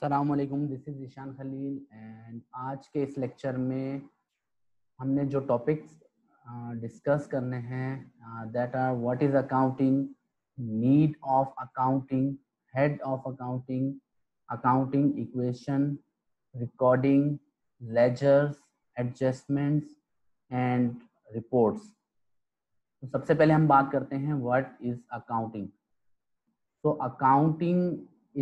अस्सलामुअलैकुम, this is Ishaan Khalil and आज के इस लेक्चर में हमने जो टॉपिक्स डिस्कस करने हैं that are what is accounting, need of accounting, head of accounting, accounting equation, recording, ledgers, adjustments and reports. तो सबसे पहले हम बात करते हैं what is accounting. So accounting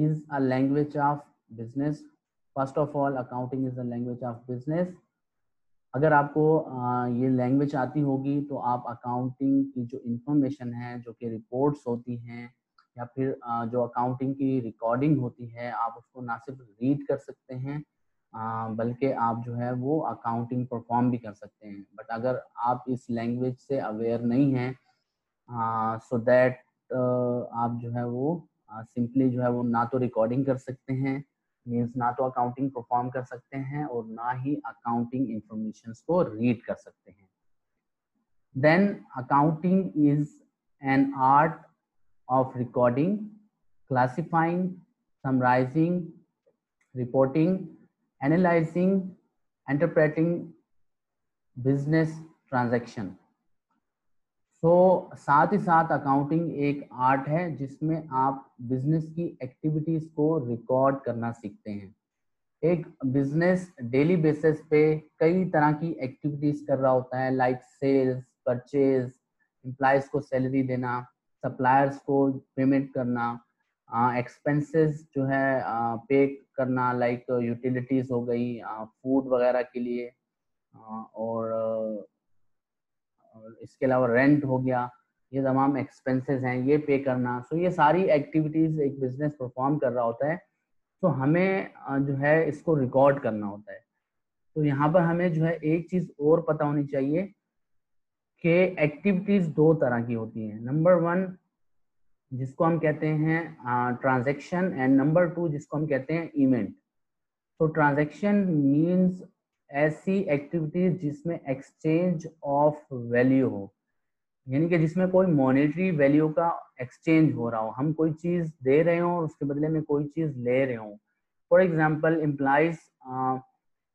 is a language of business. First of all, accounting is a language of business. अगर आपको ये लैंग्वेज आती होगी तो आप अकाउंटिंग की जो इंफॉर्मेशन है, जो कि रिपोर्ट्स होती हैं या फिर जो अकाउंटिंग की रिकॉर्डिंग होती है, आप उसको ना सिर्फ रीड कर सकते हैं बल्कि आप जो है वो अकाउंटिंग परफॉर्म भी कर सकते हैं। बट अगर आप इस लैंग्वेज से अवेयर नहीं हैं सो दैट आप जो है वो सिंपली जो है वो ना तो रिकॉर्डिंग कर सकते हैं, मीन्स ना तो अकाउंटिंग परफॉर्म कर सकते हैं और ना ही अकाउंटिंग इंफॉर्मेशन को रीड कर सकते हैं। Then accounting is an art of recording, classifying, summarising, reporting, analysing, interpreting business transaction. साथ ही साथ अकाउंटिंग एक आर्ट है जिसमें आप बिजनेस की एक्टिविटीज को रिकॉर्ड करना सीखते हैं। एक बिजनेस डेली बेसिस पे कई तरह की एक्टिविटीज कर रहा होता है, लाइक सेल्स, परचेज, एम्प्लॉयज को सैलरी देना, सप्लायर्स को पेमेंट करना, एक्सपेंसेस जो है पे करना, लाइक यूटिलिटीज हो गई, फूड वगैरह के लिए, और इसके अलावा रेंट हो गया। ये तमाम एक्सपेंसेस हैं, ये पे करना। ये सारी एक्टिविटीज एक बिजनेस परफॉर्म कर रहा होता है, तो हमें जो है इसको रिकॉर्ड करना होता है। तो यहाँ पर हमें जो है एक चीज और पता होनी चाहिए कि एक्टिविटीज दो तरह की होती हैं। नंबर वन जिसको हम कहते हैं ट्रांजैक्शन, एंड नंबर टू जिसको हम कहते हैं इवेंट। तो ट्रांजैक्शन मीन्स ऐसी एक्टिविटीज जिसमें एक्सचेंज ऑफ वैल्यू हो, यानी कि जिसमें कोई मॉनेटरी वैल्यू का एक्सचेंज हो रहा हो, हम कोई चीज दे रहे हो और उसके बदले में कोई चीज ले रहे हो। फॉर एग्जांपल एम्प्लॉइज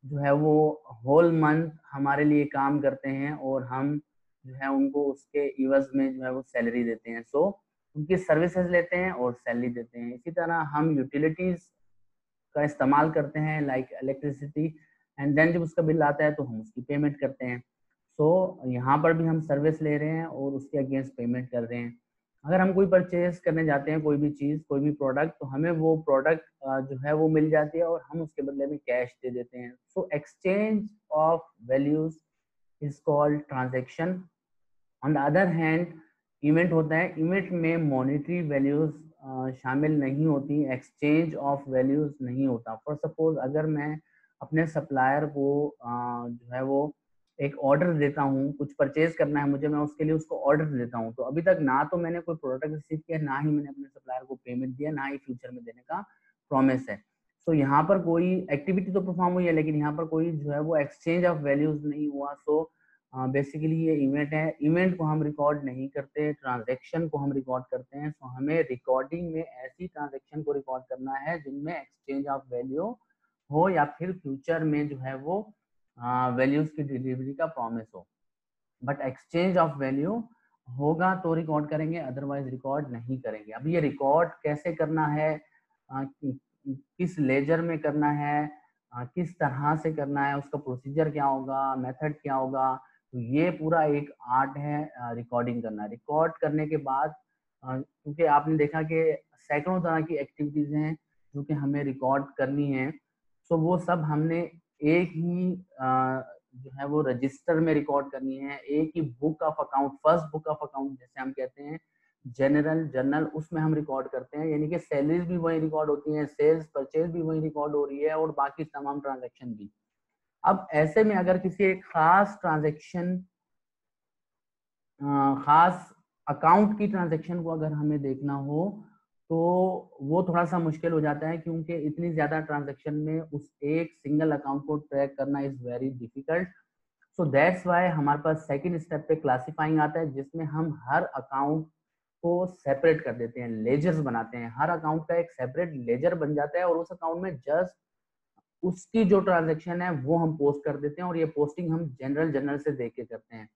जो है वो होल मंथ हमारे लिए काम करते हैं और हम जो है उनको उसके इवज में जो है वो सैलरी देते हैं। उनकी सर्विसेज लेते हैं और सैलरी देते हैं। इसी तरह हम यूटिलिटीज का इस्तेमाल करते हैं, लाइक इलेक्ट्रिसिटी, एंड देन जब उसका बिल आता है तो हम उसकी पेमेंट करते हैं। यहाँ पर भी हम सर्विस ले रहे हैं और उसके अगेंस्ट पेमेंट कर रहे हैं। अगर हम कोई परचेज करने जाते हैं, कोई भी चीज़, कोई भी प्रोडक्ट, तो हमें वो प्रोडक्ट जो है वो मिल जाती है और हम उसके बदले में कैश दे देते हैं। Exchange of values is called transaction. On the other hand event होता है, इवेंट में मॉनेटरी वैल्यूज शामिल नहीं होती, एक्सचेंज ऑफ वैल्यूज नहीं होता। फॉर सपोज अगर मैं अपने सप्लायर को जो है वो एक ऑर्डर देता हूँ, कुछ परचेज करना है मुझे, मैं उसके लिए उसको ऑर्डर देता हूँ, तो अभी तक ना तो मैंने कोई प्रोडक्ट रिसीव किया, ना ही मैंने अपने सप्लायर को पेमेंट दिया, ना ही फ्यूचर में देने का प्रॉमिस है। यहाँ पर कोई एक्टिविटी तो परफॉर्म हुई है लेकिन यहाँ पर कोई जो है वो एक्सचेंज ऑफ वैल्यूज नहीं हुआ। बेसिकली ये इवेंट है। इवेंट को हम रिकॉर्ड नहीं करते, ट्रांजैक्शन को हम रिकॉर्ड करते हैं। हमें रिकॉर्डिंग में ऐसी ट्रांजैक्शन को रिकॉर्ड करना है जिनमें एक्सचेंज ऑफ वैल्यू हो या फिर फ्यूचर में जो है वो वैल्यूज की डिलीवरी का प्रॉमिस हो। बट एक्सचेंज ऑफ वैल्यू होगा तो रिकॉर्ड करेंगे, अदरवाइज रिकॉर्ड नहीं करेंगे। अब ये रिकॉर्ड कैसे करना है, किस लेजर में करना है, किस तरह से करना है, उसका प्रोसीजर क्या होगा, मेथड क्या होगा, तो ये पूरा एक आर्ट है रिकॉर्डिंग करना। रिकॉर्ड करने के बाद क्योंकि आपने देखा कि सैकड़ों तरह की एक्टिविटीज हैं जो कि हमें रिकॉर्ड करनी है, वो सब हमने एक ही जो है वो रजिस्टर में रिकॉर्ड करनी है, एक ही book of account, first book of account जैसे हम कहते हैं, जनरल जर्नल, उसमें हम रिकॉर्ड करते हैं। यानी कि सैलरीज भी वही रिकॉर्ड होती हैं, सेल्स परचेज भी वही रिकॉर्ड हो रही है और बाकी तमाम ट्रांजैक्शन भी। अब ऐसे में अगर किसी एक खास ट्रांजैक्शन, खास अकाउंट की ट्रांजैक्शन को अगर हमें देखना हो तो वो थोड़ा सा मुश्किल हो जाता है, क्योंकि इतनी ज्यादा ट्रांजैक्शन में उस एक सिंगल अकाउंट को ट्रैक करना is very difficult. That's why हमारे पास सेकंड स्टेप पे क्लासिफाइंग आता है, जिसमें हम हर अकाउंट को सेपरेट कर देते हैं, लेजर्स बनाते हैं। हर अकाउंट का एक सेपरेट लेजर बन जाता है और उस अकाउंट में जस्ट उसकी जो ट्रांजैक्शन है वो हम पोस्ट कर देते हैं, और ये पोस्टिंग हम जनरल से देख के करते हैं।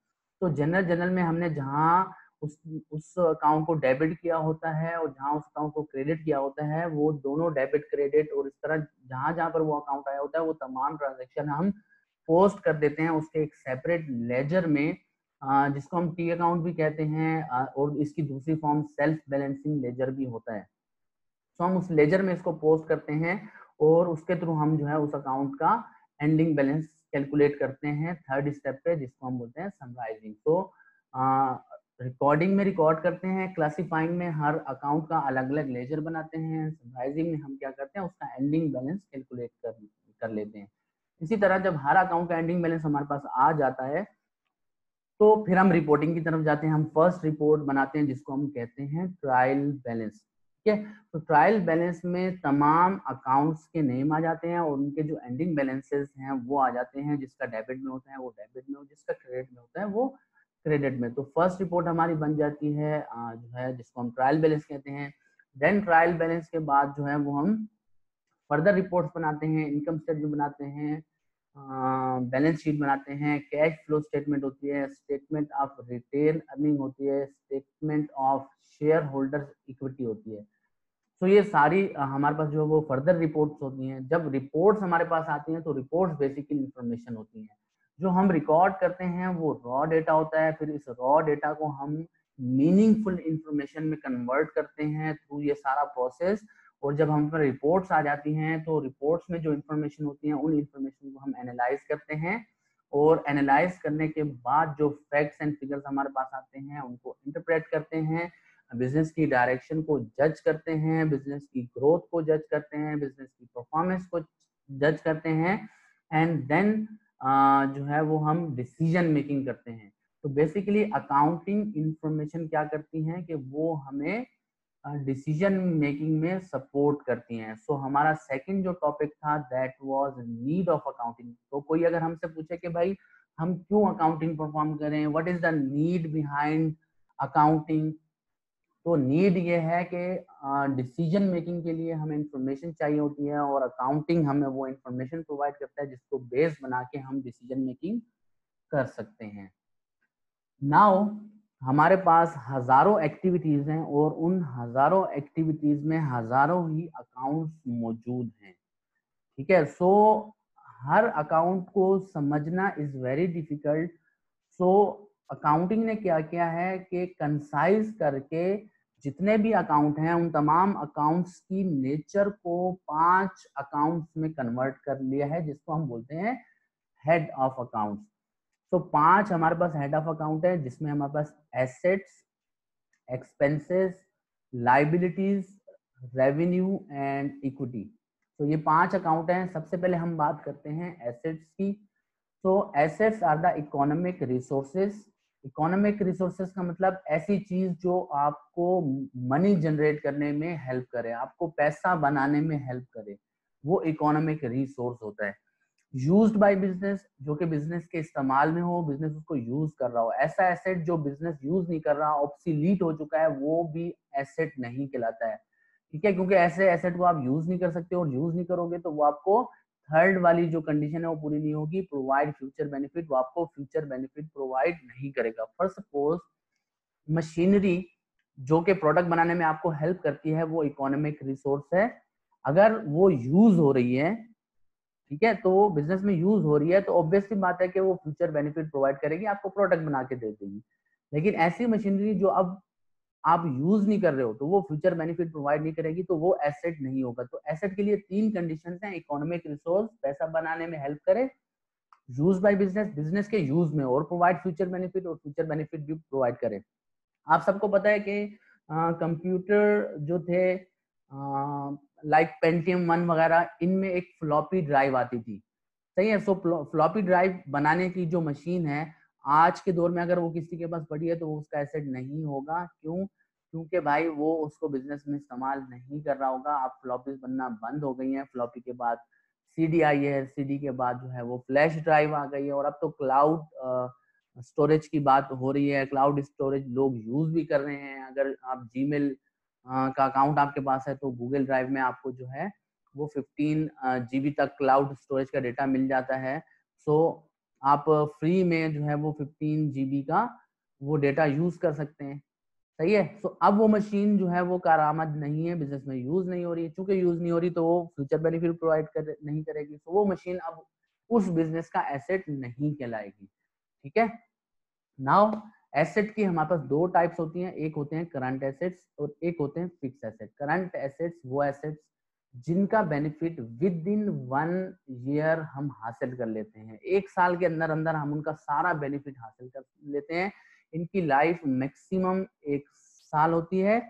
तो जनरल में हमने जहाँ उस अकाउंट को डेबिट किया होता है और जहाँ उस अकाउंट को क्रेडिट किया होता है, वो दोनों डेबिट क्रेडिट और इस तरह जहाँ जहाँ पर वो अकाउंट आया होता है वो तमाम ट्रांजेक्शन हम पोस्ट कर देते हैं उसके एक सेपरेट लेजर में, जिसको हम टी अकाउंट भी कहते हैं, और इसकी दूसरी फॉर्म सेल्फ बैलेंसिंग लेजर भी होता है। तो हम उस लेजर में इसको पोस्ट करते हैं और उसके थ्रू हम जो है उस अकाउंट का एंडिंग बैलेंस कैलकुलेट करते हैं थर्ड स्टेप पे, जिसको हम बोलते हैं समराइजिंग। तो रिकॉर्डिंग में रिकॉर्ड करते हैं, क्लासिफाइंग में हर अकाउंट का अलग अलग लेजर बनाते हैं, समराइजिंग में हम क्या करते हैं उसका एंडिंग बैलेंस कैलकुलेट कर लेते हैं। इसी तरह जब हर अकाउंट का एंडिंग बैलेंस हमारे पास आ जाता है तो फिर हम रिपोर्टिंग की तरफ जाते हैं। हम फर्स्ट रिपोर्ट बनाते हैं जिसको हम कहते हैं ट्रायल बैलेंस। ठीक है, तो ट्रायल बैलेंस में तमाम अकाउंट्स के नेम आ जाते हैं और उनके जो एंडिंग बैलेंसेस हैं वो आ जाते हैं। जिसका डेबिट में होता है वो डेबिट में, और जिसका क्रेडिट में होता है वो क्रेडिट में। तो फर्स्ट रिपोर्ट हमारी बन जाती है जो है जिसको हम ट्रायल बैलेंस कहते हैं। देन ट्रायल बैलेंस के बाद जो है वो हम फर्दर रिपोर्ट्स बनाते हैं, इनकम स्टेटमेंट बनाते हैं, बैलेंस शीट बनाते हैं, कैश फ्लो स्टेटमेंट होती है, स्टेटमेंट ऑफ रिटेल अर्निंग होती है, statement of share holder equity होती है। तो ये सारी हमारे पास जो है वो फर्दर रिपोर्ट्स होती हैं। जब रिपोर्ट्स हमारे पास आती हैं तो रिपोर्ट्स बेसिकली इंफॉर्मेशन होती हैं। जो हम रिकॉर्ड करते हैं वो रॉ डेटा होता है, फिर इस रॉ डेटा को हम मीनिंगफुल इंफॉर्मेशन में कन्वर्ट करते हैं थ्रू ये सारा प्रोसेस। और जब हम पर रिपोर्ट्स आ जाती हैं तो रिपोर्ट्स में जो इंफॉर्मेशन होती है उन इंफॉर्मेशन को हम एनालाइज करते हैं, और एनालाइज करने के बाद जो फैक्ट्स एंड फिगर्स हमारे पास आते हैं उनको इंटरप्रेट करते हैं, बिजनेस की डायरेक्शन को जज करते हैं, बिजनेस की ग्रोथ को जज करते हैं, बिजनेस की परफॉर्मेंस को जज करते हैं, एंड देन जो है वो हम डिसीजन मेकिंग करते हैं। तो बेसिकली अकाउंटिंग इंफॉर्मेशन क्या करती हैं कि वो हमें डिसीजन मेकिंग में सपोर्ट करती हैं। सो हमारा सेकंड जो टॉपिक था that was need of accounting. तो कोई अगर हमसे पूछे कि भाई हम क्यों अकाउंटिंग परफॉर्म करें, what is the need behind accounting, तो नीड ये है कि डिसीजन मेकिंग के लिए हमें इंफॉर्मेशन चाहिए होती है और अकाउंटिंग हमें वो इंफॉर्मेशन प्रोवाइड करता है जिसको बेस बना के हम डिसीजन मेकिंग कर सकते हैं। नाउ हमारे पास हजारों एक्टिविटीज हैं और उन हजारों एक्टिविटीज में हजारों ही अकाउंट्स मौजूद हैं। ठीक है, सो हर अकाउंट को समझना is very difficult. So accounting ने क्या किया है कि कंसाइज करके जितने भी अकाउंट हैं उन तमाम अकाउंट्स की नेचर को 5 अकाउंट्स में कन्वर्ट कर लिया है जिसको हम बोलते हैं हेड ऑफ अकाउंट्स। तो 5 हमारे पास हेड ऑफ अकाउंट है जिसमें हमारे पास assets, expenses, liabilities, revenue and equity. तो ये 5 अकाउंट हैं। सबसे पहले हम बात करते हैं एसेट्स की। तो assets are the economic resources. Economic resources का मतलब ऐसी चीज जो आपको मनी जनरेट करने में हेल्प करे, आपको पैसा बनाने में हेल्प करे, वो इकोनॉमिक रिसोर्स होता है। यूज्ड बाय बिजनेस, जो कि बिजनेस के इस्तेमाल में हो, बिजनेस उसको यूज कर रहा हो। ऐसा एसेट जो बिजनेस यूज नहीं कर रहा, ऑब्सोलीट हो चुका है, वो भी एसेट नहीं कहलाता है। ठीक है, क्योंकि ऐसे एसेट को आप यूज नहीं कर सकते और यूज नहीं करोगे तो वो आपको थर्ड वाली जो कंडीशन है वो पूरी नहीं होगी, प्रोवाइड फ्यूचर बेनिफिट, वो आपको फ्यूचर बेनिफिट प्रोवाइड नहीं करेगा। फॉर सपोज मशीनरी जो कि प्रोडक्ट बनाने में आपको हेल्प करती है वो इकोनॉमिक रिसोर्स है। अगर वो यूज हो रही है, ठीक है, तो वो बिजनेस में यूज हो रही है तो ऑब्वियसली बात है कि वो फ्यूचर बेनिफिट प्रोवाइड करेगी, आपको प्रोडक्ट बना के दे देगी। लेकिन ऐसी मशीनरी जो अब आप यूज नहीं कर रहे हो तो वो फ्यूचर बेनिफिट प्रोवाइड नहीं करेगी, तो वो एसेट नहीं होगा। तो एसेट के लिए 3 कंडीशंस हैं, इकोनॉमिक रिसोर्स, पैसा बनाने में हेल्प करे, यूज बाय बिजनेस, बिजनेस के यूज में, और प्रोवाइड फ्यूचर बेनिफिट, और फ्यूचर बेनिफिट भी प्रोवाइड करे। आप सबको पता है कि कंप्यूटर जो थे लाइक पेंटियम 1 वगैरह, इनमें एक फ्लॉपी ड्राइव आती थी। सही है, सो फ्लॉपी ड्राइव बनाने की जो मशीन है आज के दौर में अगर वो किसी के पास पड़ी है तो वो उसका एसेट नहीं होगा। क्यों? क्योंकि भाई वो उसको बिजनेस में इस्तेमाल नहीं कर रहा होगा। अब फ्लॉपीज बनना बंद हो गई हैं, फ्लॉपी के बाद सीडी आई है, सीडी के बाद जो है वो फ्लैश ड्राइव आ गई है, और अब तो क्लाउड स्टोरेज की बात हो रही है, क्लाउड स्टोरेज लोग यूज भी कर रहे हैं। अगर आप जीमेल का अकाउंट आपके पास है तो गूगल ड्राइव में आपको जो है वो 15 GB तक क्लाउड स्टोरेज का डेटा मिल जाता है। सो आप फ्री में जो है वो 15 GB का वो डेटा यूज कर सकते हैं। सही है। सो अब वो मशीन जो है वो कारआमद नहीं है, बिजनेस में यूज नहीं हो रही है। चूंकि यूज नहीं हो रही तो वो फ्यूचर बेनिफिट प्रोवाइड नहीं करेगी, तो वो मशीन अब उस बिजनेस का एसेट नहीं कहलाएगी। ठीक है। नाउ एसेट की हमारे पास दो टाइप्स होती हैं, एक होते हैं करंट एसेट्स और एक होते हैं फिक्स एसेट। करंट एसेट्स वो एसेट्स जिनका बेनिफिट विद इन 1 ईयर हम हासिल कर लेते हैं, 1 साल के अंदर अंदर हम उनका सारा बेनिफिट हासिल कर लेते हैं। इनकी लाइफ मैक्सिमम 1 साल होती है।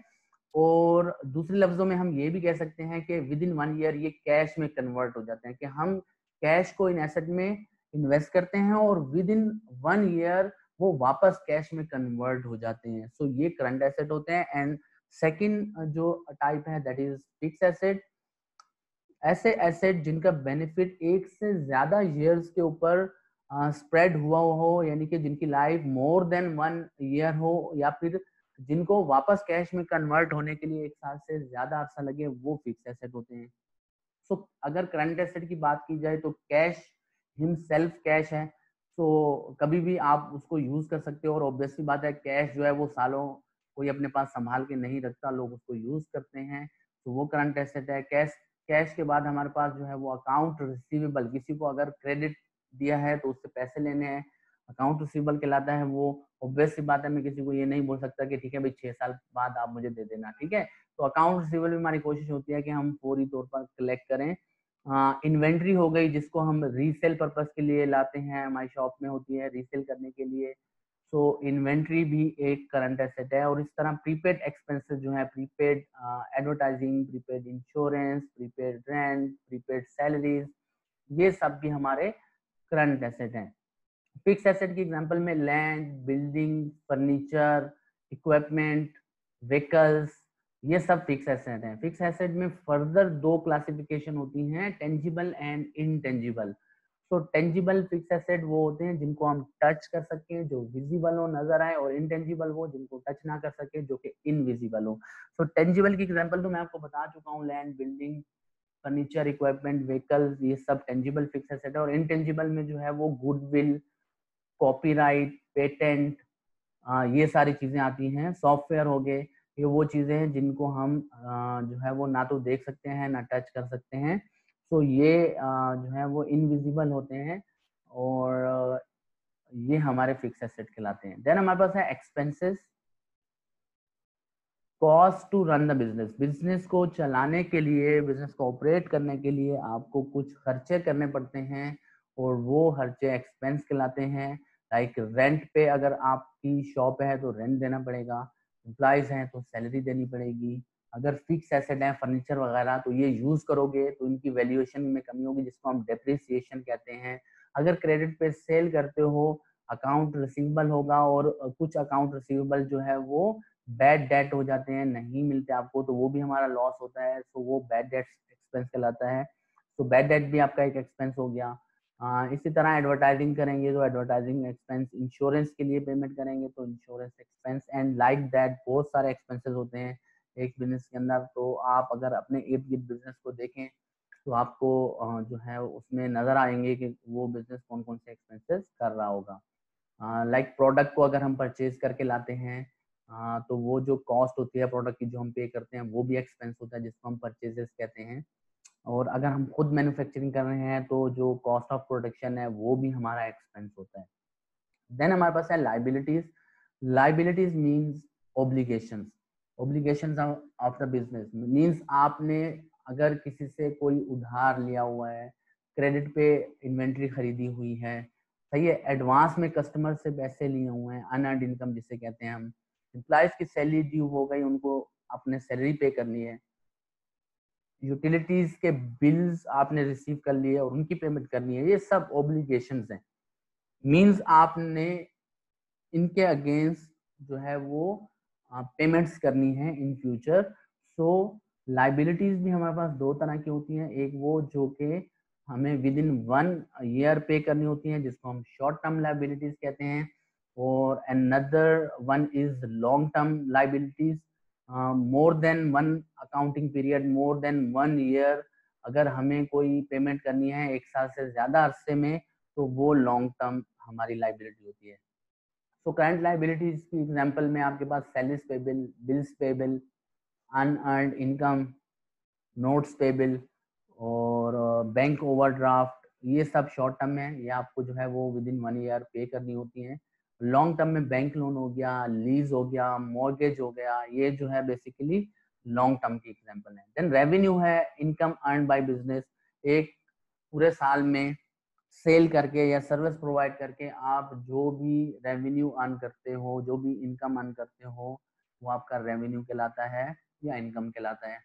और दूसरे लफ्जों में हम ये भी कह सकते हैं कि विद इन 1 ईयर ये कैश में कन्वर्ट हो जाते हैं, कि हम कैश को इन एसेट में इन्वेस्ट करते हैं और विद इन 1 ईयर वो वापस कैश में कन्वर्ट हो जाते हैं। सो ये करंट एसेट होते हैं। एंड सेकंड जो टाइप है दैट इज फिक्स एसेट। ऐसे एसेट जिनका बेनिफिट एक से ज्यादा ईयर्स के ऊपर स्प्रेड हुआ हो, यानी कि जिनकी लाइफ मोर देन 1 ईयर हो, या फिर जिनको वापस कैश में कन्वर्ट होने के लिए 1 साल से ज्यादा अरसा लगे, वो फिक्स एसेट होते हैं। सो अगर करंट एसेट की बात की जाए तो कैश हिमसेल्फ कैश है, तो कभी भी आप उसको यूज कर सकते हो। और ऑब्वियसली बात है कैश जो है वो सालों कोई अपने पास संभाल के नहीं रखता, लोग उसको यूज करते हैं, तो वो करंट एसेट है। कैश कैश के बाद हमारे पास जो है वो अकाउंट रिसीवेबल, किसी को अगर क्रेडिट दिया है तो उससे पैसे लेने हैं, अकाउंट रिसीवेबल कहलाता है वो। ऑब्वियसली बात है मैं किसी को ये नहीं बोल सकता कि ठीक है भाई 6 साल बाद आप मुझे दे देना, ठीक है। तो अकाउंट रिसीवेबल में हमारी कोशिश होती है कि हम फौरी तौर पर कलेक्ट करें। इन्वेंट्री हो गई जिसको हम रीसेल पर्पस के लिए लाते हैं, हमारी शॉप में होती है रीसेल करने के लिए। सो इन्वेंट्री भी एक करंट एसेट है। और इस तरह प्रीपेड एक्सपेंसेस जो है, prepaid advertising, prepaid insurance, prepaid rent, prepaid salaries, ये सब भी हमारे करंट एसेट हैं। फिक्स एसेट की एग्जांपल में land, building, furniture, equipment, vehicles, ये सब फिक्स एसेट हैं। फिक्स एसेट में फर्दर दो क्लासिफिकेशन होती हैं, टेंजिबल एंड इनटेंजिबल। तो टेंजिबल फिक्स एसेट वो होते हैं जिनको हम टच कर सकें, जो विजिबल हो, नजर आए, और इनटेंजिबल वो जिनको टच ना कर सके, जो कि इनविजिबल हो। तो टेंजिबल की एग्जांपल तो मैं आपको बता चुका हूँ, land, building, furniture, equipment, vehicles, ये सब टेंजिबल फिक्स एसेट है। और इनटेंजिबल में जो है वो गुडविल, कॉपीराइट, पेटेंट, ये सारी चीजें आती हैं। सॉफ्टवेयर हो गए, ये वो चीजें हैं जिनको हम जो है वो ना तो देख सकते हैं ना टच कर सकते हैं। तो ये जो है वो इनविजिबल होते हैं और ये हमारे फिक्स एसेट कहलाते हैं। देन हमारे पास है expenses. Cost to run the business. Business को चलाने के लिए, बिजनेस को ऑपरेट करने के लिए आपको कुछ खर्चे करने पड़ते हैं और वो खर्चे एक्सपेंस कहलाते हैं। लाइक रेंट पे, अगर आपकी शॉप है तो रेंट देना पड़ेगा, एम्प्लॉयज हैं तो सैलरी देनी पड़ेगी। अगर फिक्स एसेट है फर्नीचर वगैरह तो ये यूज करोगे तो इनकी वैल्यूएशन में कमी होगी, जिसको हम डेप्रिसिएशन कहते हैं। अगर क्रेडिट पे सेल करते हो, अकाउंट रिसीवेबल होगा और कुछ अकाउंट रिसीवेबल जो है वो बैड डेट हो जाते हैं, नहीं मिलते आपको, तो वो भी हमारा लॉस होता है। तो वो बैड डेट एक्सपेंस कहलाता है। तो बैड डेट भी आपका एक एक्सपेंस हो गया। इसी तरह एडवर्टाइजिंग करेंगे तो एडवर्टाइजिंग एक्सपेंस, इंश्योरेंस के लिए पेमेंट करेंगे तो insurance expense, and like that बहुत सारे एक्सपेंसेस होते हैं एक बिजनेस के अंदर। तो आप अगर अपने इर्द गिर्द बिजनेस को देखें तो आपको जो है उसमें नजर आएंगे कि वो बिजनेस कौन कौन से एक्सपेंसेस कर रहा होगा। लाइक प्रोडक्ट को अगर हम परचेज करके लाते हैं तो वो जो कॉस्ट होती है प्रोडक्ट की जो हम पे करते हैं वो भी एक्सपेंस होता है, जिसको हम परचेजेस कहते हैं। और अगर हम खुद मैन्युफैक्चरिंग कर रहे हैं तो जो कॉस्ट ऑफ प्रोडक्शन है वो भी हमारा एक्सपेंस होता है। देन हमारे पास है liabilities. Liabilities means obligations. Obligations of the business means आपने अगर किसी से कोई उधार लिया हुआ है, क्रेडिट पे इन्वेंट्री खरीदी हुई है, सही है, एडवांस में कस्टमर से पैसे लिए हुए हैं, अनअर्न्ड इनकम जिसे कहते हैं हम, एम्प्लॉयज की सैलरी ड्यू हो गई, उनको आपने सैलरी पे करनी है, यूटिलिटीज के बिल्स आपने रिसीव कर लिए और उनकी पेमेंट करनी है, ये सब ऑब्लिगेशंस हैं। मींस आपने इनके अगेंस्ट जो है वो पेमेंट्स करनी है इन फ्यूचर। सो लाइबिलिटीज भी हमारे पास दो तरह की होती हैं, एक वो जो कि हमें विद इन 1 ईयर पे करनी होती है जिसको हम शॉर्ट टर्म लाइबिलिटीज कहते हैं, और another one is long term liabilities, more than one accounting period, more than 1 year, अगर हमें कोई पेमेंट करनी है 1 साल से ज्यादा अरसे में तो वो लॉन्ग टर्म हमारी लाइबिलिटी होती है। सो करंट लाइबिलिटीज की एग्जांपल में आपके पास salaries payable, bills payable, unearned income, notes payable और बैंक ओवरड्राफ्ट, ये सब शॉर्ट टर्म है, ये आपको जो है वो विद इन 1 ईयर पे करनी होती हैं। लॉन्ग टर्म में बैंक लोन हो गया, लीज हो गया, मॉर्गेज हो गया, ये जो है बेसिकली लॉन्ग टर्म की एग्जांपल है। देन रेवेन्यू है इनकम अर्न बाय बिजनेस, एक पूरे साल में सेल करके या सर्विस प्रोवाइड करके आप जो भी रेवेन्यू अर्न करते हो, जो भी इनकम अर्न करते हो, वो आपका रेवेन्यू कहलाता है या इनकम कहलाता है।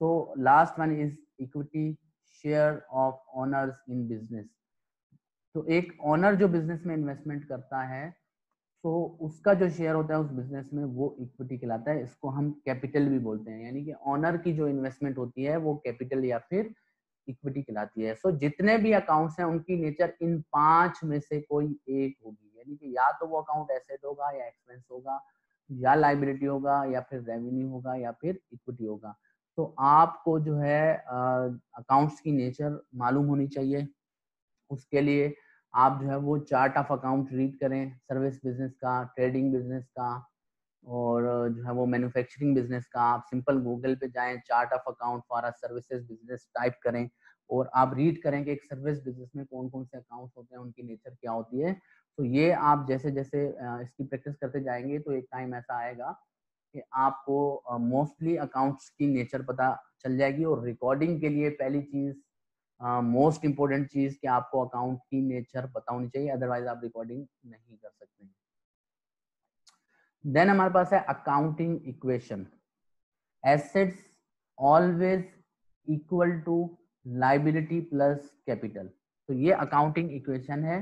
So last one is equity, share of owners in business. तो एक ओनर जो बिजनेस में इन्वेस्टमेंट करता है तो उसका जो शेयर होता है उस बिजनेस में वो इक्विटी कहलाता है। इसको हम कैपिटल भी बोलते हैं, यानी कि ओनर की जो इन्वेस्टमेंट होती है वो कैपिटल या फिर इक्विटी कहलाती है। सो जितने भी अकाउंट्स हैं उनकी नेचर इन 5 में से कोई एक होगी, यानी कि या तो वो अकाउंट एसेट होगा या एक्सपेंस होगा, या लाइबिलिटी होगा, या फिर रेवेन्यू होगा, या फिर इक्विटी होगा। तो आपको जो है अकाउंट्स की नेचर मालूम होनी चाहिए। उसके लिए आप जो है वो चार्ट ऑफ अकाउंट रीड करें, सर्विस बिजनेस का, ट्रेडिंग बिजनेस का, और जो है वो मैन्युफैक्चरिंग बिजनेस का। आप सिंपल गूगल पे जाएं, chart of account for a services business type करें और आप रीड करें कि एक सर्विस बिजनेस में कौन कौन से अकाउंट्स होते हैं, उनकी नेचर क्या होती है। तो ये आप जैसे जैसे इसकी प्रैक्टिस करते जाएंगे तो एक टाइम ऐसा आएगा कि आपको मोस्टली अकाउंट्स की नेचर पता चल जाएगी। और रिकॉर्डिंग के लिए पहली चीज, मोस्ट इंपॉर्टेंट चीज कि आपको अकाउंट की नेचर पता होनी चाहिए, अदरवाइज आप रिकॉर्डिंग नहीं कर सकते। देन हमारे पास है accounting equation, assets always equal to liability plus capital. तो ये अकाउंटिंग इक्वेशन है।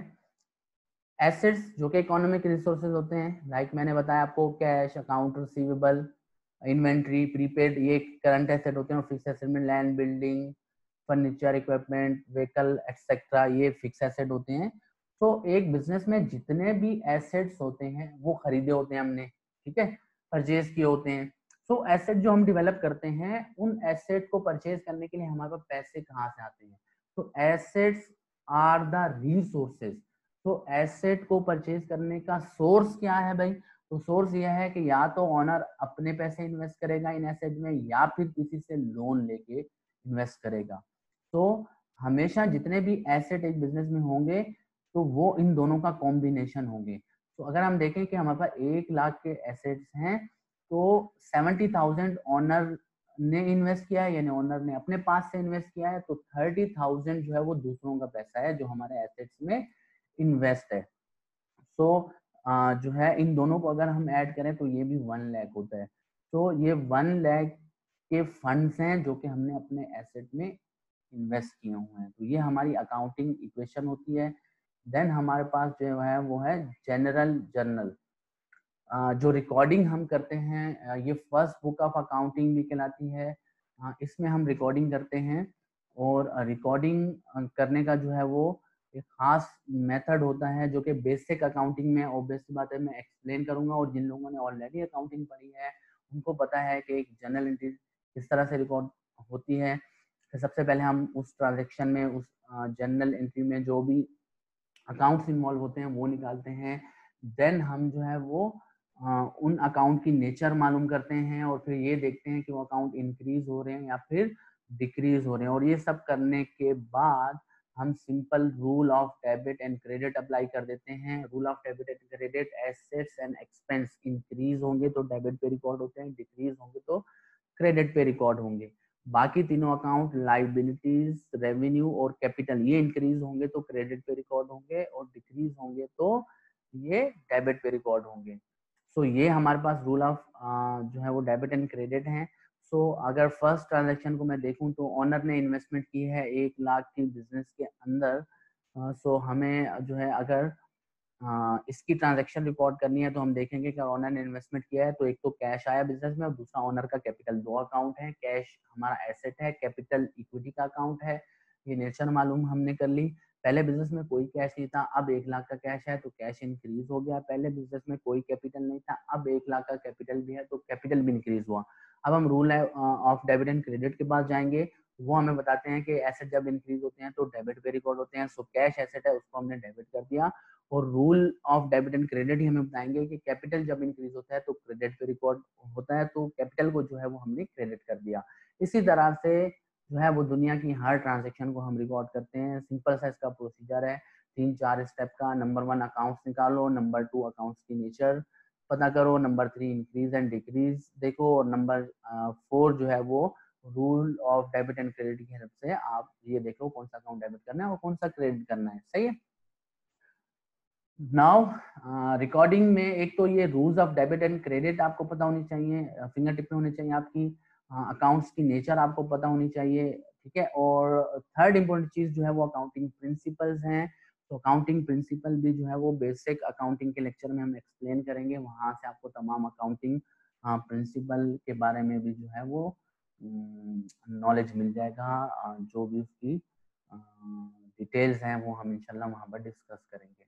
एसेट्स जो कि इकोनॉमिक रिसोर्सेज होते हैं, लाइक मैंने बताया आपको, cash, account receivable, inventory, prepaid, ये करंट एसेट होते हैं। और फिक्स एसेट में land, building, furniture, equipment, vehicle etcetera, ये फिक्स एसेट होते हैं। तो एक बिजनेस में जितने भी एसेट्स होते हैं वो खरीदे होते हैं हमने, ठीक है, परचेज किए होते हैं। तो एसेट जो हम डेवलप करते हैं, उन एसेट को परचेज करने के लिए हमारे पास पैसे कहाँ से आते हैं? तो एसेट्स आर द रिसोर्सेज। तो एसेट को परचेज करने का सोर्स क्या है भाई? तो सोर्स यह है कि या तो ओनर अपने पैसे इन्वेस्ट करेगा इन एसेट में, या फिर किसी से लोन लेके इन्वेस्ट करेगा। तो हमेशा जितने भी एसेट एक बिजनेस में होंगे तो वो इन दोनों का कॉम्बिनेशन होंगे। तो अगर हम देखें कि हमारे पास 1 लाख के एसेट्स हैं तो 70,000 ओनर ने इन्वेस्ट किया है, यानी ओनर ने अपने पास से इन्वेस्ट किया है, तो 30,000 जो है वो दूसरों का पैसा है जो हमारे एसेट्स में इन्वेस्ट है। सो जो है इन दोनों को अगर हम ऐड करें तो ये भी 1 लाख होता है। तो ये 1 लाख के फंड्स हैं जो कि हमने अपने एसेट में इन्वेस्ट किए हुए हैं। तो ये हमारी अकाउंटिंग इक्वेशन होती है। देन हमारे पास जो है वो है जनरल जर्नल। जो रिकॉर्डिंग हम करते हैं, ये फर्स्ट बुक ऑफ अकाउंटिंग भी कहलाती है। इसमें हम रिकॉर्डिंग करते हैं, और रिकॉर्डिंग करने का जो है वो एक खास मेथड होता है जो कि बेसिक अकाउंटिंग में ऑब्वियस बात है मैं एक्सप्लेन करूंगा। और जिन लोगों ने ऑलरेडी अकाउंटिंग पढ़ी है उनको पता है कि एक जर्नल एंट्री किस तरह से रिकॉर्ड होती है। तो सबसे पहले हम उस ट्रांजेक्शन में, उस जर्नल एंट्री में जो भी अकाउंट्स इन्वॉल्व होते हैं वो निकालते हैं। देन हम जो है वो उन अकाउंट की नेचर मालूम करते हैं, और फिर ये देखते हैं कि वो अकाउंट इंक्रीज हो रहे हैं या फिर डिक्रीज हो रहे हैं। और ये सब करने के बाद हम simple rule of debit and credit apply कर देते हैं। Rule of debit and credit, assets and expense increase होंगे तो डेबिट पे रिकॉर्ड होते हैं, डिक्रीज होंगे तो क्रेडिट पे रिकॉर्ड होंगे। बाकी तीनों अकाउंट, लाइबिलिटीज, रेवेन्यू और कैपिटल, ये इंक्रीज होंगे तो क्रेडिट पे रिकॉर्ड होंगे, और डिक्रीज होंगे तो ये डेबिट पे रिकॉर्ड होंगे। सो ये हमारे पास रूल ऑफ जो है वो डेबिट एंड क्रेडिट है। सो अगर फर्स्ट ट्रांजैक्शन को मैं देखूं तो ओनर ने इन्वेस्टमेंट की है 1 लाख की बिजनेस के अंदर। सो हमें जो है अगर इसकी ट्रांजैक्शन रिकॉर्ड करनी है तो हम देखेंगे कि ओनर ने इन्वेस्टमेंट किया है तो एक तो कैश आया बिजनेस में और दूसरा ओनर का कैपिटल। दो अकाउंट है, कैश हमारा एसेट है, कैपिटल इक्विटी का अकाउंट है। ये नेचर मालूम हमने कर ली। पहले बिजनेस में कोई कैश नहीं था, अब 1 लाख का कैश है तो कैश इंक्रीज हो गया। पहले बिजनेस में कोई कैपिटल नहीं था, अब 1 लाख का कैपिटल भी है तो कैपिटल भी इंक्रीज हुआ। अब हम rule of debit and credit के पास जाएंगे। वो हमें बताते हैं कि एसेट जब इंक्रीज होते हैं तो डेबिट पे रिकॉर्ड होते हैं। सो कैश एसेट है उसको हमने डेबिट कर दिया, और rule of debit and credit ही हमें बताएंगे कि कैपिटल जब इंक्रीज होता है तो क्रेडिट पे रिकॉर्ड होता है, तो कैपिटल को जो है वो हमने क्रेडिट कर दिया। इसी तरह से जो है वो दुनिया की हर ट्रांजेक्शन को हम रिकॉर्ड करते हैं। सिंपल सा इसका प्रोसीजर है, 3-4 स्टेप का। नंबर 1 अकाउंट्स निकालो, नंबर 2 अकाउंट्स की नेचर पता करो, नंबर 3 इंक्रीज एंड डिक्रीज देखो, और नंबर 4 जो है वो rule of debit and credit की हेल्प से आप ये देखो कौन सा अकाउंट डेबिट करना है और कौन सा क्रेडिट करना है। सही है। नाउ रिकॉर्डिंग में एक तो ये rules of debit and credit आपको पता होनी चाहिए, फिंगर टिप पे होनी चाहिए आपकी। अकाउंट्स की नेचर आपको पता होनी चाहिए, ठीक है। और थर्ड इंपॉर्टेंट चीज जो है वो अकाउंटिंग प्रिंसिपल्स हैं। तो अकाउंटिंग प्रिंसिपल भी जो है वो बेसिक अकाउंटिंग के लेक्चर में हम एक्सप्लेन करेंगे, वहां से आपको तमाम अकाउंटिंग प्रिंसिपल के बारे में भी जो है वो नॉलेज मिल जाएगा। जो भी उसकी डिटेल्स हैं वो हम इंशाल्लाह वहाँ पर डिस्कस करेंगे।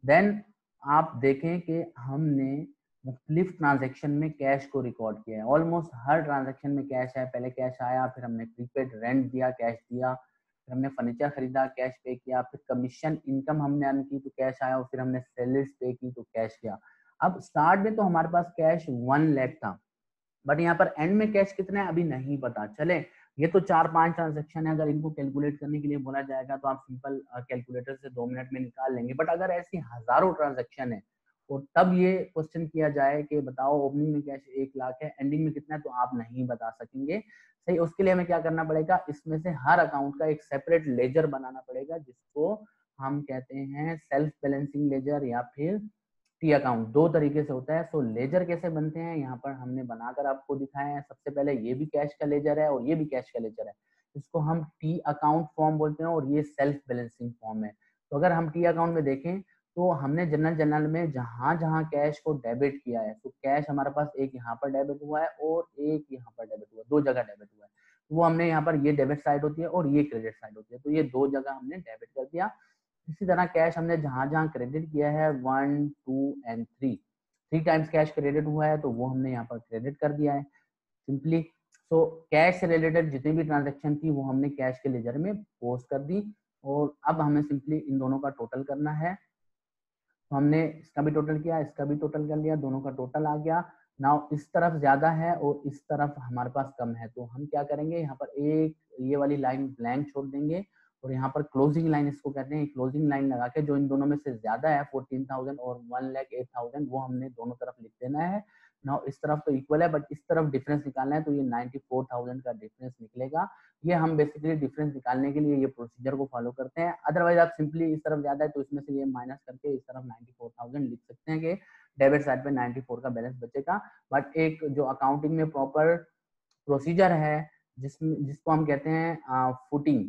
देन आप देखें कि हमने मुख्तलिफ ट्रांजेक्शन में कैश को रिकॉर्ड किया है। ऑलमोस्ट हर ट्रांजेक्शन में कैश है। पहले कैश आया, फिर हमने प्रीपेड रेंट दिया, कैश दिया, फिर हमने फर्नीचर खरीदा, कैश पे किया, फिर कमीशन इनकम हमने अर्न की तो कैश आया, और फिर हमने सैलरीज पे की तो कैश किया। अब स्टार्ट में तो हमारे पास कैश 1 लाख था, बट यहाँ पर एंड में कैश कितना है अभी नहीं पता। चले ये तो 4-5 ट्रांजेक्शन है, अगर इनको कैलकुलेट करने के लिए बोला जाएगा तो आप सिंपल कैलकुलेटर से 2 मिनट में निकाल लेंगे। बट अगर ऐसी हजारों ट्रांजेक्शन है और तब ये क्वेश्चन किया जाए कि बताओ ओपनिंग में कैश 1 लाख है, एंडिंग में कितना है, तो आप नहीं बता सकेंगे। सही, उसके लिए हमें क्या करना पड़ेगा, इसमें से हर अकाउंट का एक सेपरेट लेजर बनाना पड़ेगा, जिसको हम कहते हैं सेल्फ बैलेंसिंग लेजर या फिर टी अकाउंट। 2 तरीके से होता है। सो लेजर कैसे बनते हैं यहाँ पर हमने बनाकर आपको दिखाया है। सबसे पहले ये भी कैश का लेजर है और ये भी कैश का लेजर है, इसको हम टी अकाउंट फॉर्म बोलते हैं, और ये सेल्फ बैलेंसिंग फॉर्म है। तो अगर हम टी अकाउंट में देखें तो हमने जनरल में जहां जहां कैश को डेबिट किया है, तो कैश हमारे पास एक यहाँ पर डेबिट हुआ है और एक यहाँ पर डेबिट हुआ है, 2 जगह डेबिट हुआ है। वो हमने यहाँ पर ये डेबिट साइड होती है और ये क्रेडिट साइड होती है, तो ये 2 जगह हमने डेबिट कर दिया। इसी तरह कैश हमने जहां जहां क्रेडिट किया है 1, 2 एंड 3 टाइम्स कैश क्रेडिट हुआ है, तो वो हमने यहाँ पर क्रेडिट कर दिया है सिंपली। सो कैश से रिलेटेड जितनी भी ट्रांजेक्शन थी वो हमने कैश के लेजर में पोस्ट कर दी, और अब हमें सिंपली इन दोनों का टोटल करना है। तो हमने इसका भी टोटल किया, इसका भी टोटल कर लिया, दोनों का टोटल आ गया। नाउ इस तरफ ज्यादा है और इस तरफ हमारे पास कम है, तो हम क्या करेंगे, यहाँ पर एक ये वाली लाइन ब्लैंक छोड़ देंगे, और यहाँ पर क्लोजिंग लाइन इसको कहते हैं। क्लोजिंग लाइन लगा के जो इन दोनों में से ज्यादा है 14,000 और 1,08,000 वो हमने दोनों तरफ लिख देना है। नाउ इस तरफ तो इक्वल है, बट इस तरफ डिफरेंस निकालना है, तो ये 94,000 का डिफरेंस निकलेगा। ये हम बेसिकली डिफरेंस निकालने के लिए ये प्रोसीजर को फॉलो करते हैं। अदरवाइज आप सिंपली इस तरफ ज्यादा है तो इसमें से ये माइनस करके इस तरफ 94,000 लिख सकते हैं कि डेबिट साइड पे 94 का बैलेंस बचेगा। बट एक जो अकाउंटिंग में प्रॉपर प्रोसीजर है जिसको हम कहते हैं फुटिंग,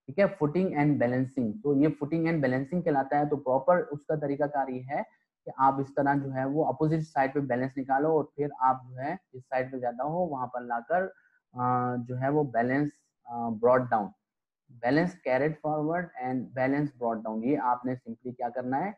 ठीक है, फुटिंग एंड बैलेंसिंग। तो ये फुटिंग एंड बैलेंसिंग कहलाता है। तो प्रॉपर उसका तरीकाकार ये है कि आप इस तरह जो है वो अपोजिट साइड पे बैलेंस निकालो, और फिर आप जो है इस साइड पे ज्यादा हो वहां पर लाकर जो है वो balance brought down, balance carried forward and balance brought down, ये आपने सिंपली क्या करना है,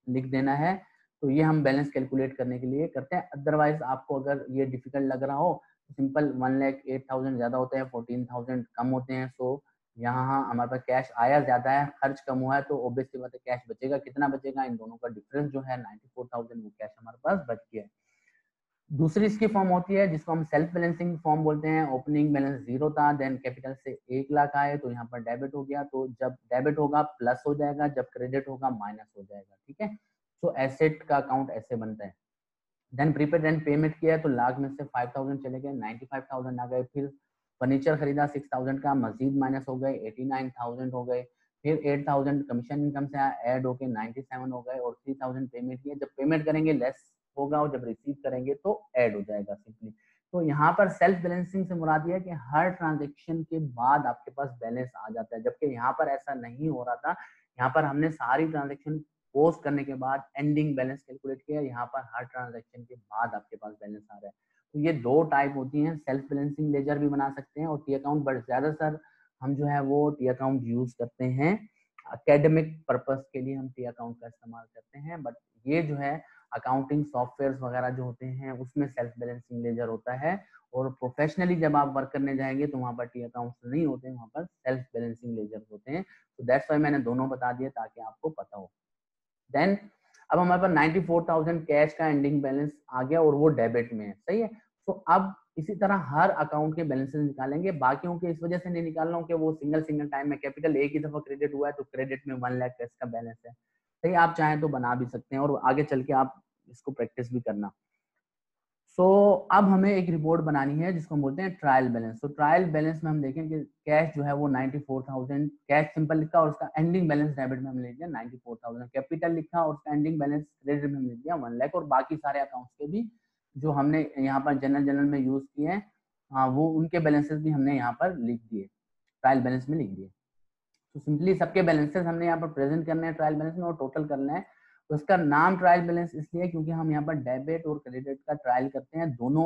लिख देना है। तो ये हम बैलेंस कैलकुलेट करने के लिए करते हैं। अदरवाइज आपको अगर ये डिफिकल्ट लग रहा हो तो सिंपल 1,08,000 ज्यादा होते हैं, 14,000 कम होते हैं। सो यहाँ हमारे पास कैश आया ज्यादा है, खर्च कम हुआ है, तो ऑब्वियसली बात है कैश बचेगा। कितना बचेगा, इन दोनों का डिफरेंस जो है 94,000 वो कैश हमारे पास बच गया है। दूसरी इसकी फॉर्म होती है जिसको हम सेल्फ बैलेंसिंग फॉर्म बोलते हैं। ओपनिंग बैलेंस 0 था, देन कैपिटल से 1 लाख आए तो यहाँ पर डेबिट हो गया, तो जब डेबिट होगा प्लस हो जाएगा, जब क्रेडिट होगा माइनस हो जाएगा, ठीक है। तो एसेट का अकाउंट ऐसे बनता है। देन प्रीपेड रेंट पेमेंट किया है तो लाख में से 5,000 चले गए, 95,000 आ गए। फिर फर्नीचर खरीदा 6,000 का, मजीद माइनस हो गए 89,000 हो गए। फिर 8,000 कमीशन इनकम से ऐड होके 97 हो गए, और 3,000 पेमेंट किए। जब पेमेंट करेंगे लेस होगा, और जब रिसीव करेंगे तो ऐड हो जाएगा सिंपली। तो यहाँ पर सेल्फ बैलेंसिंग से मुराद ये है कि हर ट्रांजेक्शन के बाद आपके पास बैलेंस आ जाता है, जबकि यहाँ पर ऐसा नहीं हो रहा था। यहाँ पर हमने सारी ट्रांजेक्शन पोस्ट करने के बाद एंडिंग बैलेंस कैलकुलेट किया, यहाँ पर हर ट्रांजेक्शन के बाद आपके पास बैलेंस आ रहा है। तो ये 2 टाइप होती हैं, सेल्फ बैलेंसिंग लेजर भी बना सकते हैं और टी अकाउंट, बट ज्यादातर हम जो है वो टी अकाउंट यूज करते हैं एकेडमिक पर्पस के लिए हम टी अकाउंट का इस्तेमाल करते हैं, बट ये जो है अकाउंटिंग सॉफ्टवेयर वगैरह जो होते हैं उसमें सेल्फ बैलेंसिंग लेजर होता है, और प्रोफेशनली जब आप वर्क करने जाएंगे तो वहाँ पर टी अकाउंट्स नहीं होते हैं, वहाँ पर सेल्फ बैलेंसिंग लेजर होते हैं। तो दैट्स वाई मैंने दोनों बता दिए ताकि आपको पता हो। देन अब हमारे पास 94,000 कैश का एंडिंग बैलेंस आ गया और वो डेबिट में है, सही है। तो अब इसी तरह हर अकाउंट के बैलेंसेस निकालेंगे, बाकियों के इस वजह से नहीं निकाल रहा हूँ कि वो सिंगल टाइम में कैपिटल एक ही दफा क्रेडिट हुआ है तो क्रेडिट में 1 लाख का बैलेंस है, सही। आप चाहें तो बना भी सकते हैं और आगे चल के आप इसको प्रैक्टिस भी करना। सो अब हमें एक रिपोर्ट बनानी है जिसको हम बोलते हैं ट्रायल बैलेंस। तो ट्रायल बैलेंस में हम देखें कि कैश जो है वो 94,000 कैश सिंपल लिखा और उसका एंडिंग बैलेंस डेबिट में हमने लिख दिया 94,000, कैपिटल लिखा और उसका एंडिंग बैलेंस क्रेडिट में हमने लिख दिया 1 लाख, और बाकी सारे अकाउंट्स के भी जो हमने यहाँ पर जनरल में यूज किए हैं वो उनके बैलेंसेस भी हमने यहाँ पर लिख दिए, ट्रायल बैलेंस में लिख दिए। तो सिंपली सबके बैलेंसेस हमने यहाँ पर प्रेजेंट करने हैं ट्रायल बैलेंस में और टोटल करना है। तो इसका नाम ट्रायल बैलेंस इसलिए क्योंकि हम यहाँ पर डेबिट और क्रेडिट का ट्रायल करते हैं, दोनों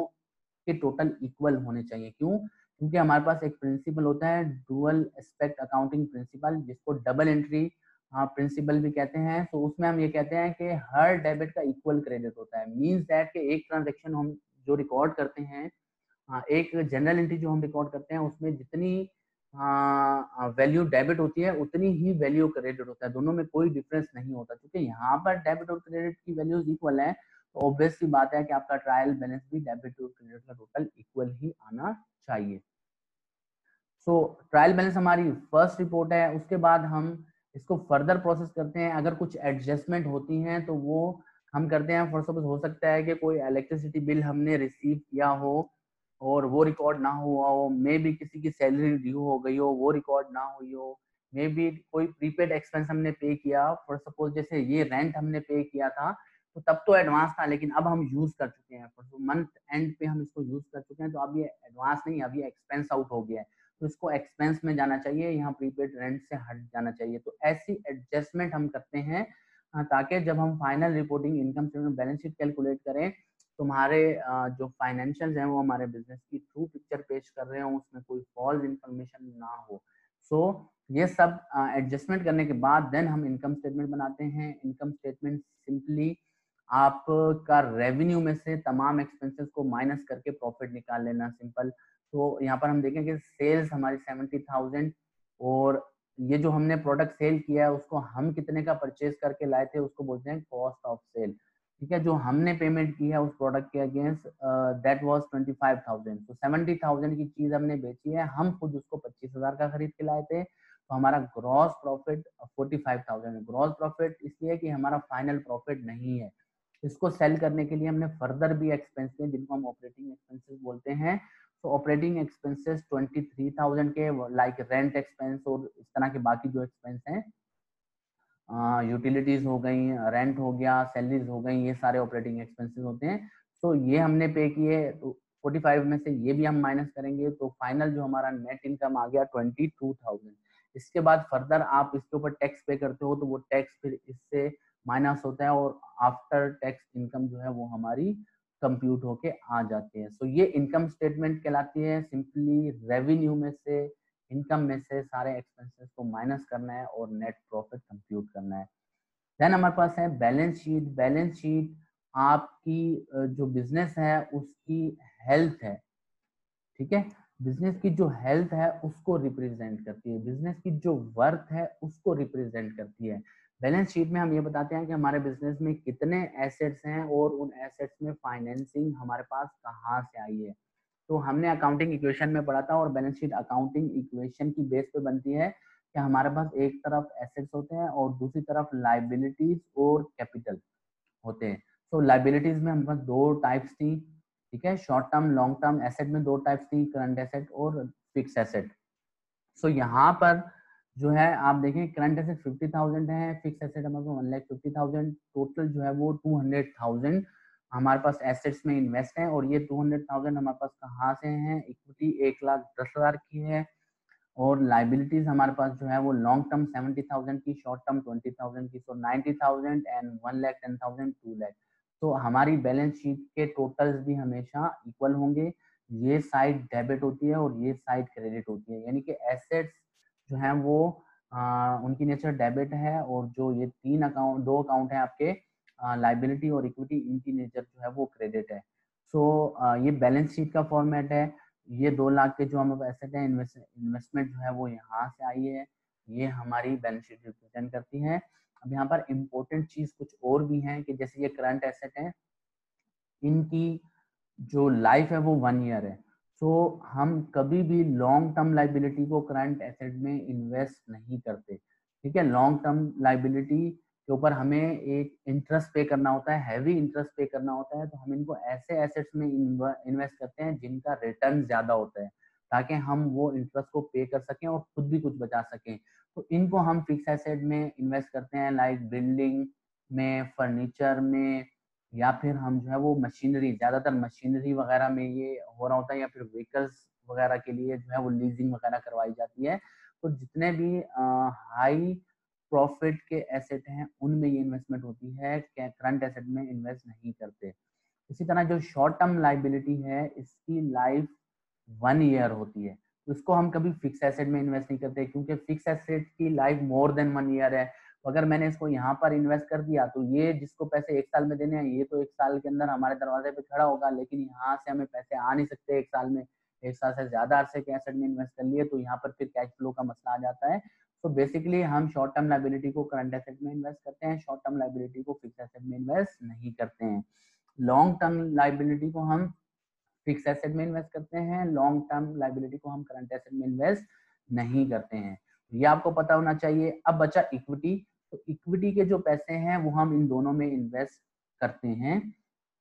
के टोटल इक्वल होने चाहिए। क्यों? क्योंकि हमारे पास एक प्रिंसिपल होता है डुअल एस्पेक्ट अकाउंटिंग प्रिंसिपल, जिसको डबल एंट्री प्रिंसिपल भी कहते हैं। तो उसमें हम ये कहते हैं कि हर डेबिट का इक्वल क्रेडिट होता है। मीन्स दैट कि एक ट्रांजेक्शन हम जो रिकॉर्ड करते हैं, एक जनरल एंट्री जो हम रिकॉर्ड करते हैं उसमें जितनी वैल्यू डेबिट होती है उतनी ही वैल्यू क्रेडिट होता है, दोनों में कोई डिफरेंस नहीं होता। क्योंकि यहाँ पर डेबिट और क्रेडिट की वैल्यूज इक्वल है तो ऑब्वियस सी बात है कि आपका ट्रायल बैलेंस भी डेबिट और क्रेडिट का टोटल इक्वल ही आना चाहिए। सो ट्रायल बैलेंस हमारी फर्स्ट रिपोर्ट है। उसके बाद हम इसको फर्दर प्रोसेस करते हैं। अगर कुछ एडजस्टमेंट होती हैं तो वो हम करते हैं। फॉर सपोज हो सकता है कि कोई इलेक्ट्रिसिटी बिल हमने रिसीव किया हो और वो रिकॉर्ड ना हुआ हो, मे बी किसी की सैलरी ड्यू हो गई हो वो रिकॉर्ड ना हुई हो, मे बी कोई प्रीपेड एक्सपेंस हमने पे किया, फॉर सपोज जैसे ये रेंट हमने पे किया था तो तब तो एडवांस था लेकिन अब हम यूज कर चुके हैं, मंथ एंड पे हम इसको यूज कर चुके हैं तो अब ये एडवांस नहीं, अब ये एक्सपेंस आउट हो गया है तो इसको एक्सपेंस में जाना चाहिए, यहाँ प्रीपेड रेंट से हट जाना चाहिए। तो ऐसी एडजस्टमेंट हम करते हैं ताकि जब हम final reporting income statement balance sheet calculate करें तुम्हारे जो फाइनेंशियल्स हैं वो हमारे बिजनेस की ट्रू पिक्चर पेश कर रहे हो, उसमें कोई फॉल्स इन्फॉर्मेशन ना हो। सो ये सब एडजस्टमेंट करने के बाद देन हम इनकम स्टेटमेंट बनाते हैं। इनकम स्टेटमेंट सिंपली आपका रेवेन्यू में से तमाम एक्सपेंसेस को माइनस करके प्रॉफिट निकाल लेना, सिंपल। तो यहाँ पर हम देखेंगे सेल्स हमारी 70,000 और ये जो हमने प्रोडक्ट सेल किया है उसको हम कितने का परचेज करके लाए थे उसको बोलते हैं कॉस्ट ऑफ सेल, ठीक है। जो हमने पेमेंट की है उस प्रोडक्ट के अगेंस्ट दैट वाज 25,000। तो 70,000 की चीज हमने बेची है, हम खुद उसको 25,000 का खरीद के लाए थे, तो हमारा ग्रॉस प्रॉफिट 45,000 है। ग्रॉस प्रॉफिट इसलिए कि हमारा फाइनल प्रॉफिट नहीं है। इसको सेल करने के लिए हमने फर्दर भी एक्सपेंस किए जिनको हम ऑपरेटिंग एक्सपेंसेस बोलते हैं। तो ऑपरेटिंग एक्सपेंसेस 23,000 के लाइक रेंट एक्सपेंस और इस तरह के बाकी जो एक्सपेंस हैं, यूटिलिटीज हो गई, रेंट हो गया, सैलरीज हो गई, ये सारे ऑपरेटिंग एक्सपेंसेस होते हैं। तो ये हमने पे किए, तो 45 में से ये भी हम माइनस करेंगे तो फाइनल जो हमारा नेट इनकम आ गया 22,000। इसके बाद फर्दर आप इसके ऊपर टैक्स पे करते हो तो वो टैक्स फिर इससे माइनस होता है और आफ्टर टैक्स इनकम जो है वो हमारी कंप्यूट होके आ जाती है। सो ये इनकम स्टेटमेंट कहलाती है। सिंपली रेवेन्यू में से, इनकम में से सारे एक्सपेंसेस को माइनस करना है और नेट प्रॉफिट कंप्यूट करना है। देन हमारे पास है बैलेंस शीट। बैलेंस शीट आपकी जो बिजनेस है उसकी हेल्थ है, ठीक है। बिजनेस की जो हेल्थ है उसको रिप्रेजेंट करती है, बिजनेस की जो वर्थ है उसको रिप्रेजेंट करती है। बैलेंस शीट में हम ये बताते हैं कि हमारे बिजनेस में कितने एसेट्स हैं और उन एसेट्स में फाइनेंसिंग हमारे पास कहाँ से आई है। तो हमने अकाउंटिंग इक्वेशन में पढ़ा था और बैलेंस शीट अकाउंटिंग इक्वेशन की बेस पे बनती है कि हमारे पास एक तरफ एसेट्स होते हैं और दूसरी तरफ लाइबिलिटीज और कैपिटल होते हैं। तो लाइबिलिटीज में हमारे पास दो टाइप्स थी, ठीक है, short term long term. Asset में दो टाइप्स थी, करंट एसेट और फिक्स एसेट। सो यहाँ पर जो है आप देखें करंट एसेट 50,000 है, फिक्स एसेट हमारे पास 1,50,000, टोटल जो है वो 200,000 हमारे पास एसेट्स में इन्वेस्ट है। और ये 200,000 हमारे पास कहाँ से हैं? इक्विटी 1,10,000 की है और लाइबिलिटीज हमारे पास जो है वो लॉन्ग टर्म 70,000 की, शॉर्ट टर्म 20,000 की। सो 90,000 एंड 1,10,000 2 लाख। तो हमारी बैलेंस शीट के टोटल्स भी हमेशा इक्वल होंगे। ये साइड डेबिट होती है और ये साइड क्रेडिट होती है, यानी कि एसेट्स जो है वो उनकी नेचर डेबिट है, और जो ये दो अकाउंट है आपके लाइबिलिटी और इक्विटी, इनकी नेचर जो है वो क्रेडिट है। सो ये बैलेंस शीट का फॉर्मेट है। ये 2 लाख के जो हमारे एसेट है, इन्वेस्टमेंट जो है वो यहाँ से आई है, ये हमारी बैलेंस शीट रिप्रेजेंट करती है। अब यहाँ पर इम्पोर्टेंट चीज कुछ और भी है कि जैसे ये करंट एसेट है, इनकी जो लाइफ है वो 1 ईयर है। सो हम कभी भी लॉन्ग टर्म लाइबिलिटी को करंट एसेट में इन्वेस्ट नहीं करते, ठीक है। लॉन्ग टर्म लाइबिलिटी के ऊपर हमें एक इंटरेस्ट पे करना होता है, हैवी इंटरेस्ट पे करना होता है, तो हम इनको ऐसे एसेट्स में इन्वेस्ट करते हैं जिनका रिटर्न ज्यादा होता है, ताकि हम वो इंटरेस्ट को पे कर सकें और खुद भी कुछ बचा सकें। तो इनको हम फिक्स एसेट में इन्वेस्ट करते हैं, लाइक बिल्डिंग में, फर्नीचर में, या फिर हम जो है वो मशीनरी, ज्यादातर मशीनरी वगैरह में ये हो रहा होता है, या फिर व्हीकल्स वगैरह के लिए जो है वो लीजिंग वगैरह करवाई जाती है। तो जितने भी हाई प्रॉफिट के एसेट हैं उनमें ये इन्वेस्टमेंट होती है, करंट एसेट में इन्वेस्ट नहीं करते। इसी तरह जो शॉर्ट टर्म लाइबिलिटी है, इसकी लाइफ 1 ईयर होती है, तो इसको हम कभी फिक्स एसेट में इन्वेस्ट नहीं करते, क्योंकि फिक्स एसेट की लाइफ मोर देन 1 ईयर है। तो अगर मैंने इसको यहाँ पर इन्वेस्ट कर दिया, तो ये जिसको पैसे 1 साल में देने हैं, ये तो 1 साल के अंदर हमारे दरवाजे पे खड़ा होगा, लेकिन यहाँ से हमें पैसे आ नहीं सकते 1 साल में। 1 साल से ज्यादा अरसे के एसेट में इन्वेस्ट कर लिए तो यहाँ पर फिर कैश फ्लो का मसला आ जाता है। तो बेसिकली हम शॉर्ट टर्म लाइबिलिटी को करंट एसेट में इन्वेस्ट करते हैं, शॉर्ट टर्म लाइबिलिटी को फिक्स एसेट में इन्वेस्ट नहीं करते हैं। लॉन्ग टर्म लाइबिलिटी को हम फिक्स एसेट में इन्वेस्ट करते हैं, लॉन्ग टर्म लाइबिलिटी को हम करंट एसेट में इन्वेस्ट नहीं करते हैं। ये आपको पता होना चाहिए। अब बचा इक्विटी। तो इक्विटी के जो पैसे हैं वो हम इन दोनों में इन्वेस्ट करते हैं,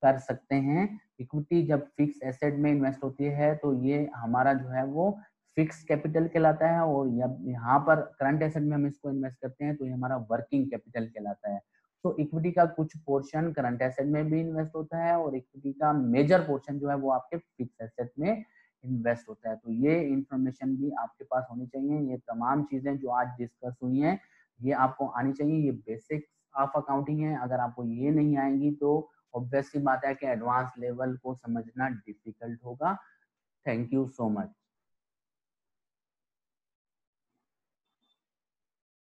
कर सकते हैं। इक्विटी जब फिक्स एसेट में इन्वेस्ट होती है तो ये हमारा जो है वो फिक्स कैपिटल कहलाता है, और यहाँ पर करंट एसेट में हम इसको इन्वेस्ट करते हैं तो ये हमारा वर्किंग कैपिटल कहलाता है। तो इक्विटी का कुछ पोर्शन करंट एसेट में भी इन्वेस्ट होता है, और इक्विटी का मेजर पोर्शन जो है वो आपके फिक्स एसेट में इन्वेस्ट होता है। तो ये इंफॉर्मेशन भी आपके पास होनी चाहिए। ये तमाम चीजें जो आज डिस्कस हुई हैं ये आपको आनी चाहिए। ये बेसिक्स ऑफ अकाउंटिंग है। अगर आपको ये नहीं आएंगी तो ऑब्वियस सी बात है कि एडवांस लेवल को समझना डिफिकल्ट होगा। Thank you so much.